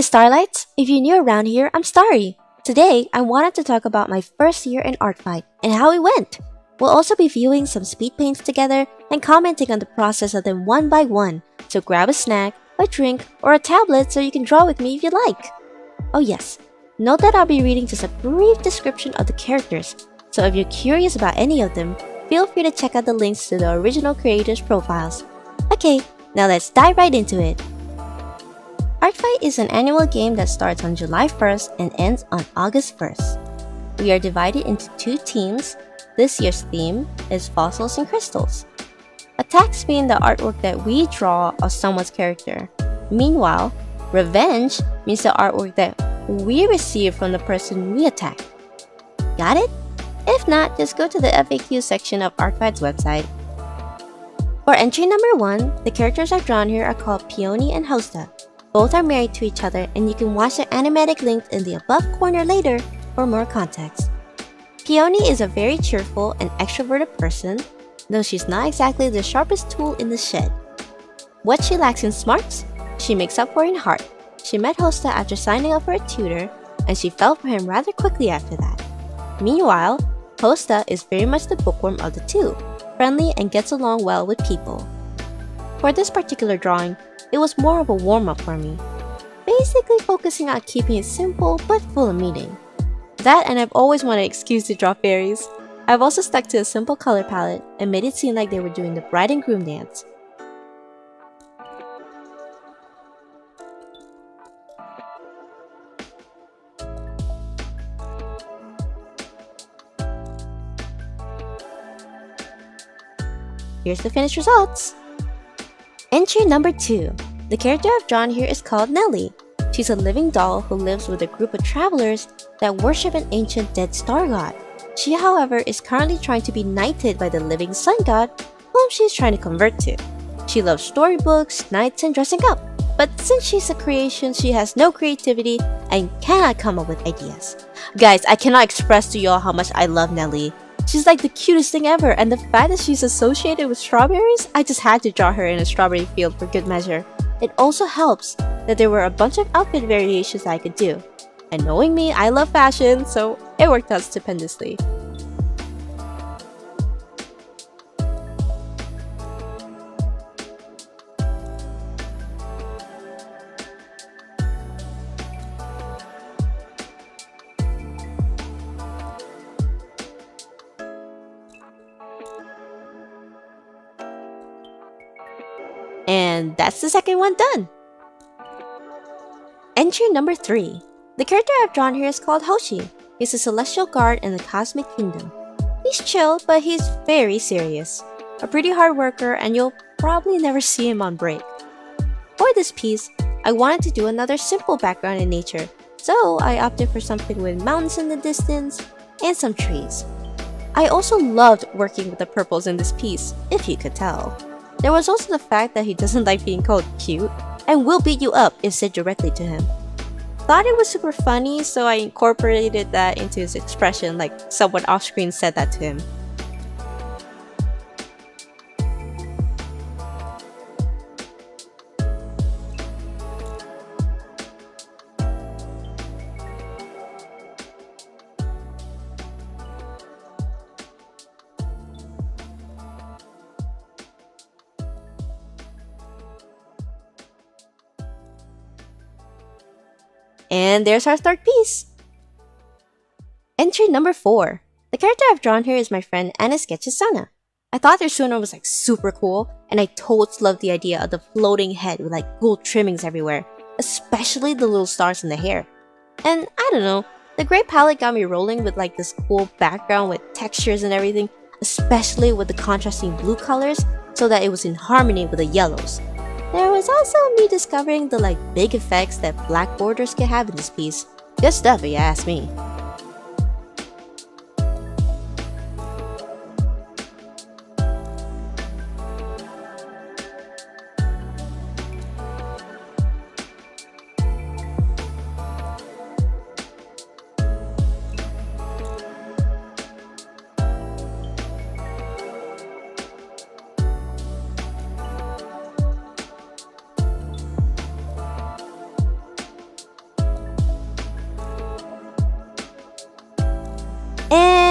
Hey Starlights! If you're new around here, I'm Starrie. Today, I wanted to talk about my first year in Artfight and how it went. We'll also be viewing some speed paints together and commenting on the process of them one by one, so grab a snack, a drink, or a tablet so you can draw with me if you like. Oh yes, note that I'll be reading just a brief description of the characters, so if you're curious about any of them, feel free to check out the links to the original creators' profiles. Okay, now let's dive right into it. Artfight is an annual game that starts on July 1st and ends on August 1st. We are divided into two teams. This year's theme is Fossils and Crystals. Attacks mean the artwork that we draw of someone's character. Meanwhile, Revenge means the artwork that we receive from the person we attack. Got it? If not, just go to the FAQ section of Artfight's website. For entry number 1, the characters I've drawn here are called Peony and Hosta. Both are married to each other, and you can watch their animatic linked in the above corner later for more context. Peony is a very cheerful and extroverted person, though she's not exactly the sharpest tool in the shed. What she lacks in smarts, she makes up for in heart. She met Hosta after signing up for a tutor, and she fell for him rather quickly after that. Meanwhile, Hosta is very much the bookworm of the two, friendly and gets along well with people. For this particular drawing, it was more of a warm-up for me, basically focusing on keeping it simple but full of meaning. That, and I've always wanted an excuse to draw fairies. I've also stuck to a simple color palette and made it seem like they were doing the bride and groom dance. Here's the finished results! Entry number 2. The character I've drawn here is called Nelly. She's a living doll who lives with a group of travelers that worship an ancient dead star god. She, however, is currently trying to be knighted by the living sun god, whom she's trying to convert to. She loves storybooks, knights, and dressing up. But since she's a creation, she has no creativity and cannot come up with ideas. Guys, I cannot express to y'all how much I love Nelly. She's like the cutest thing ever, and the fact that she's associated with strawberries, I just had to draw her in a strawberry field for good measure. It also helps that there were a bunch of outfit variations I could do. And knowing me, I love fashion, so it worked out stupendously. And that's the second one done! Entry number 3. The character I've drawn here is called Hoshi. He's a celestial guard in the Cosmic Kingdom. He's chill, but he's very serious. A pretty hard worker, and you'll probably never see him on break. For this piece, I wanted to do another simple background in nature, so I opted for something with mountains in the distance and some trees. I also loved working with the purples in this piece, if you could tell. There was also the fact that he doesn't like being called cute and will beat you up if said directly to him. Thought it was super funny, so I incorporated that into his expression like someone off screen said that to him. And there's our third piece! Entry number 4. The character I've drawn here is my friend Anna Sketches Sana. I thought their Suna was like super cool, and I totes loved the idea of the floating head with like gold trimmings everywhere, especially the little stars in the hair. And I don't know, the gray palette got me rolling with like this cool background with textures and everything, especially with the contrasting blue colors so that it was in harmony with the yellows. There was also me discovering the like big effects that black borders can have in this piece. Good stuff if you ask me.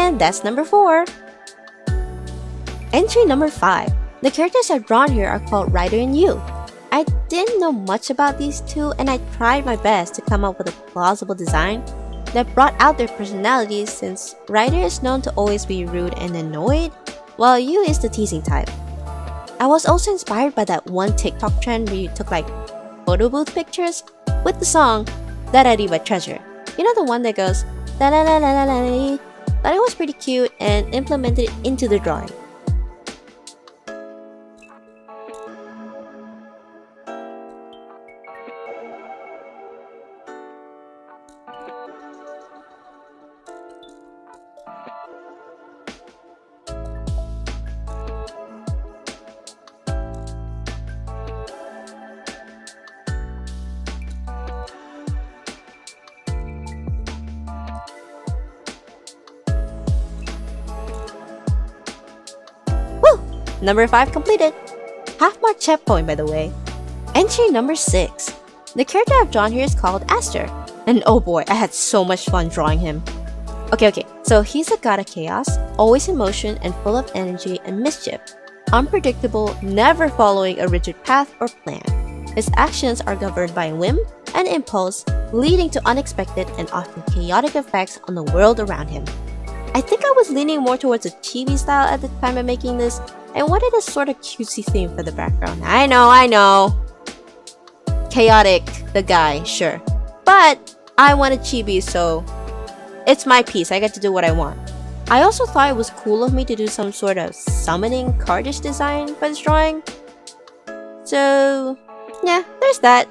And that's number 4. Entry number 5. The characters I've drawn here are called Ryder You. I didn't know much about these two, and I tried my best to come up with a plausible design that brought out their personalities, since Ryder is known to always be rude and annoyed, while You is the teasing type. I was also inspired by that one TikTok trend where you took like photo booth pictures with the song Da Da Dee by Treasure. You know, the one that goes da da da da da da. Thought it was pretty cute and implemented it into the drawing. Number 5 completed. Half mark checkpoint, by the way. Entry number 6. The character I've drawn here is called Aster. And oh boy, I had so much fun drawing him. Okay, so he's a god of chaos, always in motion and full of energy and mischief. Unpredictable, never following a rigid path or plan. His actions are governed by whim and impulse, leading to unexpected and often chaotic effects on the world around him. I think I was leaning more towards a chibi style at the time of making this, and wanted a sort of cutesy theme for the background. I know. Chaotic, the guy, sure. But I wanted chibi, so it's my piece. I get to do what I want. I also thought it was cool of me to do some sort of summoning cardish design for this drawing. So yeah, there's that.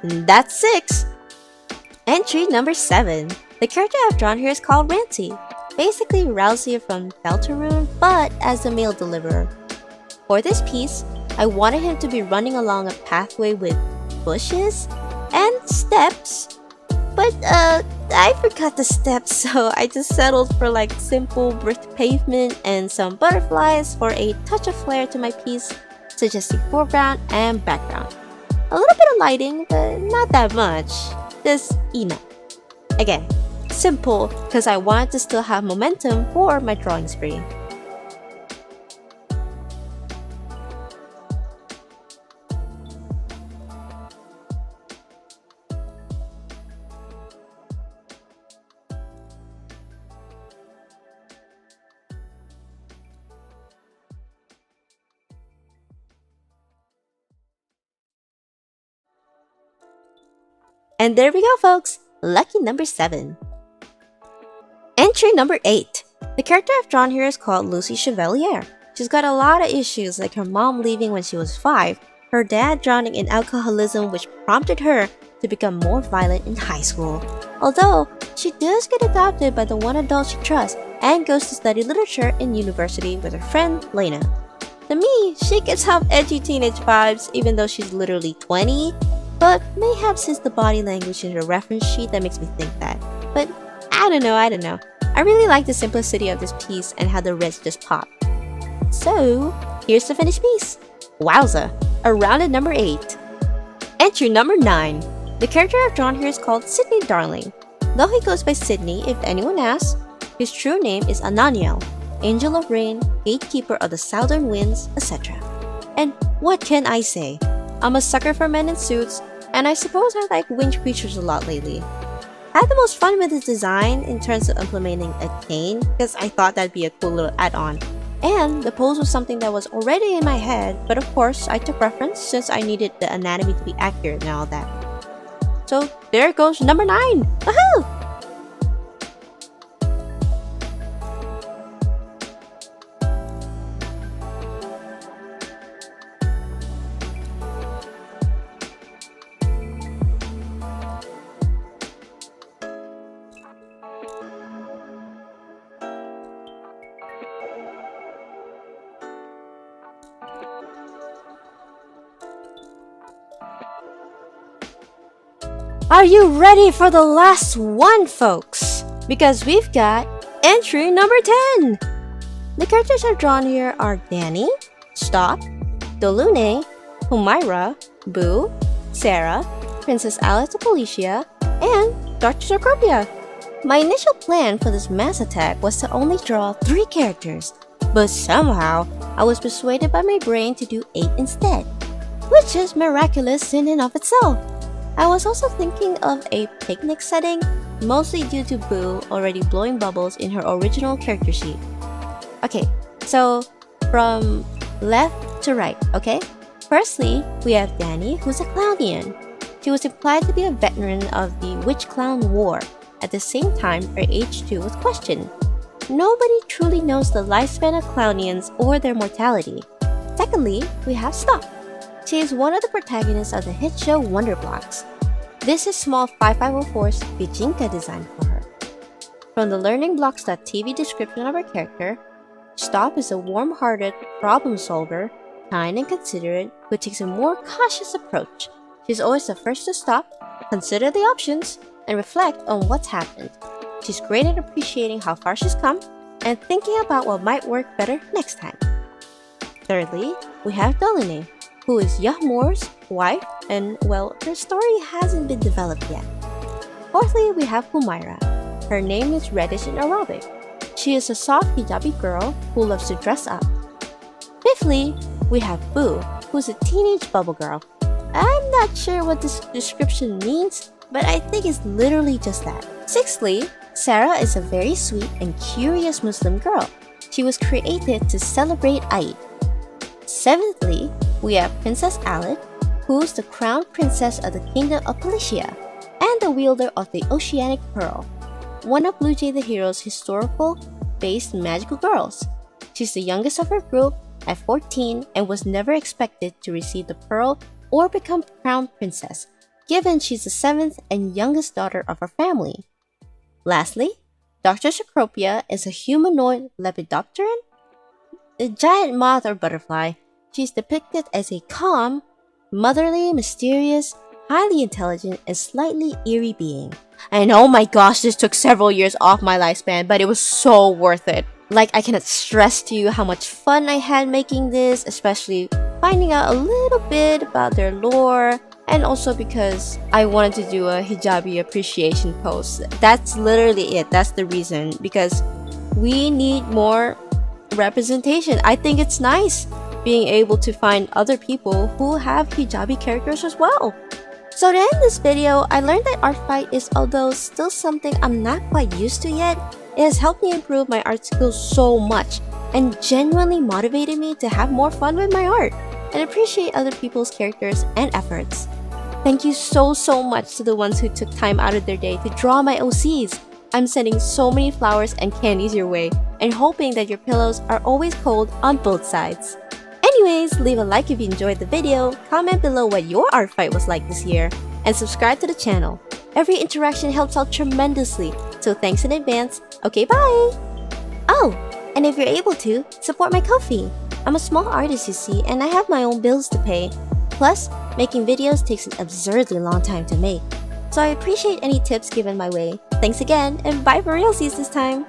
That's 6. Entry number 7. The character I've drawn here is called Rancy. Basically Rousey from Deltarune, but as a mail deliverer. For this piece, I wanted him to be running along a pathway with bushes and steps. But I forgot the steps, so I just settled for like simple brick pavement and some butterflies for a touch of flair to my piece, suggesting foreground and background. A little bit of lighting, but not that much. Just enough. Again, simple because I wanted to still have momentum for my drawing spree. And there we go, folks! Lucky number 7. Entry number 8. The character I've drawn here is called Lucy Chevalier. She's got a lot of issues, like her mom leaving when she was 5, her dad drowning in alcoholism, which prompted her to become more violent in high school. Although, she does get adopted by the one adult she trusts and goes to study literature in university with her friend Lena. To me, she gives off edgy teenage vibes even though she's literally 20. But mayhaps it's the body language in the reference sheet that makes me think that. But I don't know. I really like the simplicity of this piece and how the reds just pop. So here's the finished piece. Wowza! A rounded number 8. Entry number 9. The character I've drawn here is called Sydney Darling. Though he goes by Sydney if anyone asks, his true name is Ananiel, Angel of Rain, Gatekeeper of the Southern Winds, etc. And what can I say? I'm a sucker for men in suits, and I suppose I like winged creatures a lot lately. I had the most fun with his design in terms of implementing a cane, because I thought that'd be a cool little add-on. And the pose was something that was already in my head, but of course I took reference since I needed the anatomy to be accurate and all that. So there goes number 9! Woohoo! Are you ready for the last one, folks? Because we've got Entry number 10! The characters I've drawn here are Danny, Stop, Dolune, Humaira, Boo, Sarah, Princess Alice of Alicia, and Dr. Scorpia. My initial plan for this mass attack was to only draw 3 characters, but somehow I was persuaded by my brain to do 8 instead, which is miraculous in and of itself. I was also thinking of a picnic setting, mostly due to Boo already blowing bubbles in her original character sheet. Okay, so from left to right, okay? Firstly, we have Danny, who's a Clownian. She was implied to be a veteran of the Witch Clown War. At the same time, her age too was questioned. Nobody truly knows the lifespan of Clownians or their mortality. Secondly, we have Stop. She is one of the protagonists of the hit show Wonder Blocks. This is small 5504's Bijinka design for her. From the learningblocks.tv description of her character, Stop is a warm-hearted problem solver, kind and considerate, who takes a more cautious approach. She's always the first to stop, consider the options, and reflect on what's happened. She's great at appreciating how far she's come and thinking about what might work better next time. Thirdly, we have Dolune, who is Yahmor's wife, and well, her story hasn't been developed yet. Fourthly, we have Humaira. Her name is Reddish in Arabic. She is a soft hijabi girl who loves to dress up. Fifthly, we have Boo, who's a teenage bubble girl. I'm not sure what this description means, but I think it's literally just that. Sixthly, Sarah is a very sweet and curious Muslim girl. She was created to celebrate Eid. Seventhly, we have Princess Alice, who's the crown princess of the Kingdom of Alicia and the wielder of the Oceanic Pearl, one of Blue Jay the Hero's historical-based magical girls. She's the youngest of her group at 14 and was never expected to receive the pearl or become crown princess, given she's the 7th and youngest daughter of her family. Lastly, Dr. Scorpia is a humanoid lepidopteran, a giant moth or butterfly. She's depicted as a calm, motherly, mysterious, highly intelligent, and slightly eerie being. And oh my gosh, this took several years off my lifespan, but it was so worth it. Like, I cannot stress to you how much fun I had making this, especially finding out a little bit about their lore, and also because I wanted to do a hijabi appreciation post. That's literally it. That's the reason, because we need more representation. I think it's nice being able to find other people who have hijabi characters as well. So to end this video, I learned that Artfight is, although still something I'm not quite used to yet, it has helped me improve my art skills so much and genuinely motivated me to have more fun with my art and appreciate other people's characters and efforts. Thank you so much to the ones who took time out of their day to draw my OCs. I'm sending so many flowers and candies your way and hoping that your pillows are always cold on both sides. Anyways, leave a like if you enjoyed the video, comment below what your art fight was like this year, and subscribe to the channel. Every interaction helps out tremendously, so thanks in advance. Okay, bye! Oh, and if you're able to, support my Ko-fi. I'm a small artist, you see, and I have my own bills to pay. Plus, making videos takes an absurdly long time to make. So I appreciate any tips given my way. Thanks again, and bye for realsies this time!